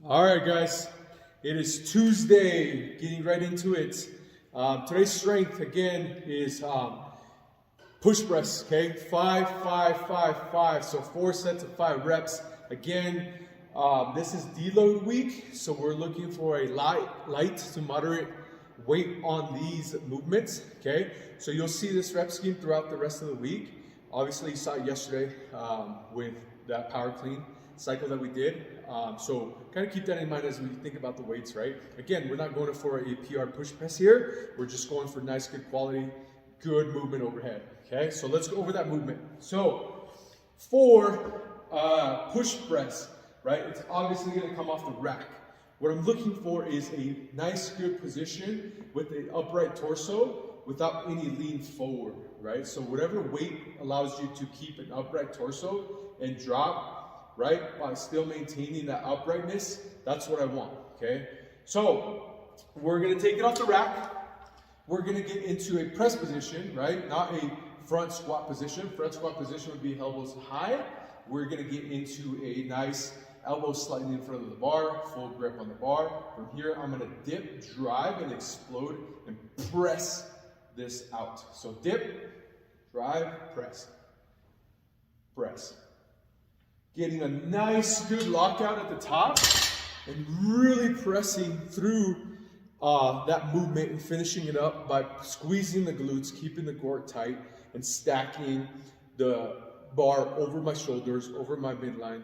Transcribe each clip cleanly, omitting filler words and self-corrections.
All right, guys, it is Tuesday, getting right into it. Today's strength, again, is push press, okay? 5, 5, 5, 5, so 4 sets of 5 reps. Again, this is deload week, so we're looking for a light to moderate weight on these movements, okay? So you'll see this rep scheme throughout the rest of the week. Obviously, you saw it yesterday with that power clean cycle that we did. So kind of keep that in mind as we think about the weights, right? Again, we're not going for a PR push press here. We're just going for nice, good quality, good movement overhead, okay? So let's go over that movement. So for push press, right, it's obviously going to come off the rack. What I'm looking for is a nice, good position with an upright torso without any lean forward, right? So whatever weight allows you to keep an upright torso and drop, right, by still maintaining that uprightness, that's what I want, okay? So we're gonna take it off the rack. We're gonna get into a press position, right? Not a front squat position. Front squat position would be elbows high. We're gonna get into a nice elbows slightly in front of the bar, full grip on the bar. From here, I'm gonna dip, drive, and explode, and press this out. So dip, drive, press, press. Getting a nice, good lockout at the top, and really pressing through that movement and finishing it up by squeezing the glutes, keeping the core tight, and stacking the bar over my shoulders, over my midline,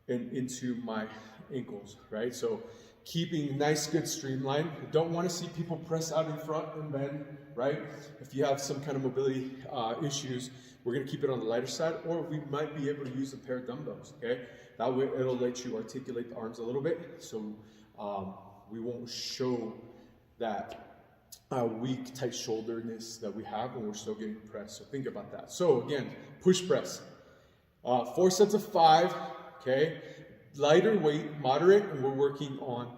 and into my ankles, right? So keeping nice, good streamline. Don't want to see people press out in front and bend, right? If you have some kind of mobility issues, we're going to keep it on the lighter side, or we might be able to use a pair of dumbbells, okay? That way it'll let you articulate the arms a little bit, so we won't show that weak, tight shoulderness that we have when we're still getting pressed. So think about that. So again, push press. 4 sets of 5, okay? Lighter weight, moderate, and we're working on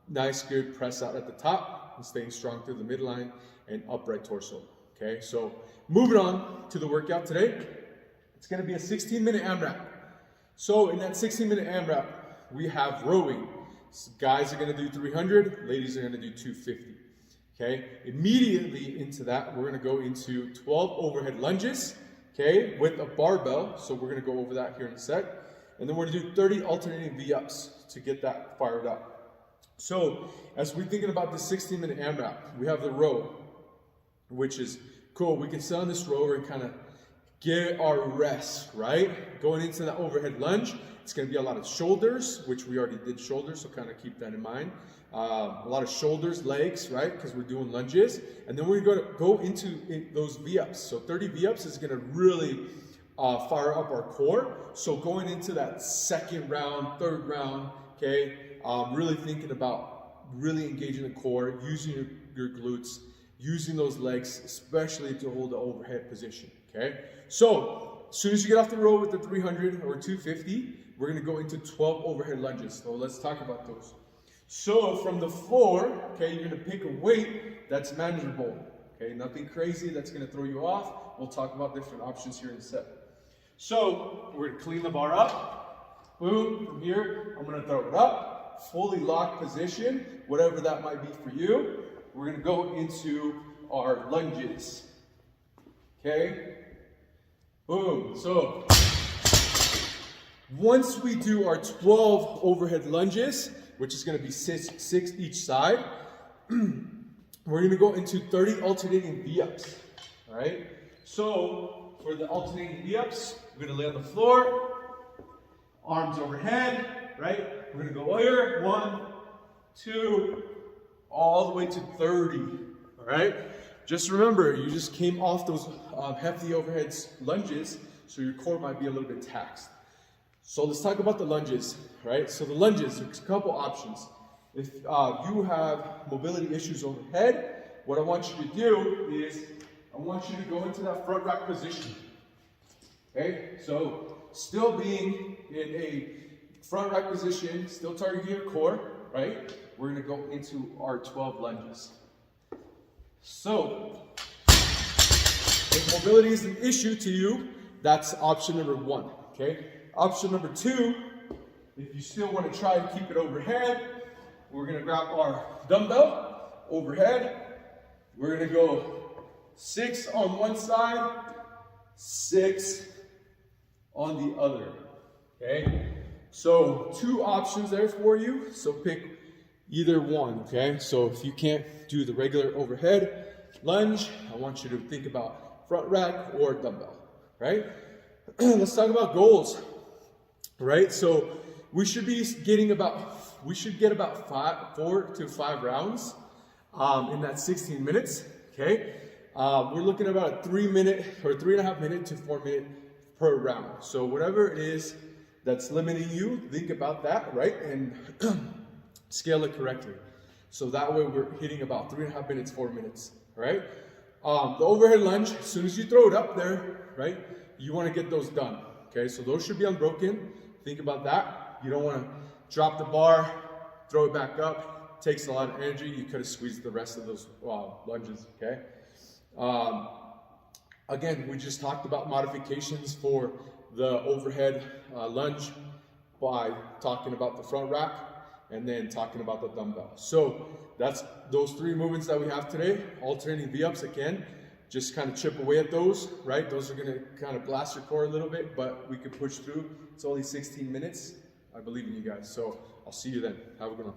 nice, good press out at the top and staying strong through the midline and upright torso, okay? So moving on to the workout today, it's gonna be a 16-minute AMRAP. So in that 16-minute AMRAP, we have rowing. So guys are gonna do 300, ladies are gonna do 250, okay? Immediately into that, we're gonna go into 12 overhead lunges, okay, with a barbell. So we're gonna go over that here in a sec. And then we're gonna do 30 alternating V-ups to get that fired up. So as we're thinking about the 16-minute AMRAP, we have the row, which is cool. We can sit on this rower and kind of get our rest, right? Going into that overhead lunge, it's gonna be a lot of shoulders, which we already did shoulders, so kind of keep that in mind. A lot of shoulders, legs, right? Because we're doing lunges. And then we're gonna go into those V-ups. So 30 V-ups is gonna really fire up our core. So going into that second round, third round, okay, really thinking about really engaging the core, using your glutes, using those legs, especially to hold the overhead position, okay? So as soon as you get off the row with the 300 or 250, we're gonna go into 12 overhead lunges. So let's talk about those. So from the floor, okay, you're gonna pick a weight that's manageable, okay? Nothing crazy that's gonna throw you off. We'll talk about different options here in a sec. So we're gonna clean the bar up, boom, from here, I'm gonna throw it up, fully locked position, whatever that might be for you. We're gonna go into our lunges, okay? Boom, so once we do our 12 overhead lunges, which is gonna be six each side, we're gonna go into 30 alternating V-ups, all right? So for the alternating V-ups, we're gonna lay on the floor, arms overhead, right? We're gonna go here, 1, 2, all the way to 30, all right? Just remember, you just came off those hefty overhead lunges, so your core might be a little bit taxed. So let's talk about the lunges, right? So the lunges, there's a couple options. If you have mobility issues overhead, what I want you to do is, I want you to go into that front rack position. Okay, so still being in a front rack position, still targeting your core, right? We're gonna go into our 12 lunges. So, if mobility is an issue to you, that's option number 1, okay? Option number 2 If you still want to try to keep it overhead, we're going to grab our dumbbell overhead. We're going to go 6 on one side, 6 on the other. Okay? So 2 options there for you. So pick either one. Okay? So if you can't do the regular overhead lunge, I want you to think about front rack or dumbbell. Right? Let's talk about goals. Right? So we should get about 4 to 5 rounds in that 16 minutes. Okay, we're looking at about a 3-minute or 3.5 minute to 4 minute per round. So whatever it is that's limiting you, think about that, right, and scale it correctly. So that way we're hitting about 3.5 minutes, 4 minutes. Right. The overhead lunge, as soon as you throw it up there, right, you want to get those done. Okay, so those should be unbroken. Think about that. You don't want to drop the bar, throw it back up. Takes a lot of energy. You could have squeezed the rest of those lunges. Okay. Again, we just talked about modifications for the overhead lunge by talking about the front rack and then talking about the dumbbell. So that's those 3 movements that we have today. Alternating V-ups again. Just kind of chip away at those, right? Those are going to kind of blast your core a little bit, but we can push through. It's only 16 minutes. I believe in you guys. So I'll see you then. Have a good one.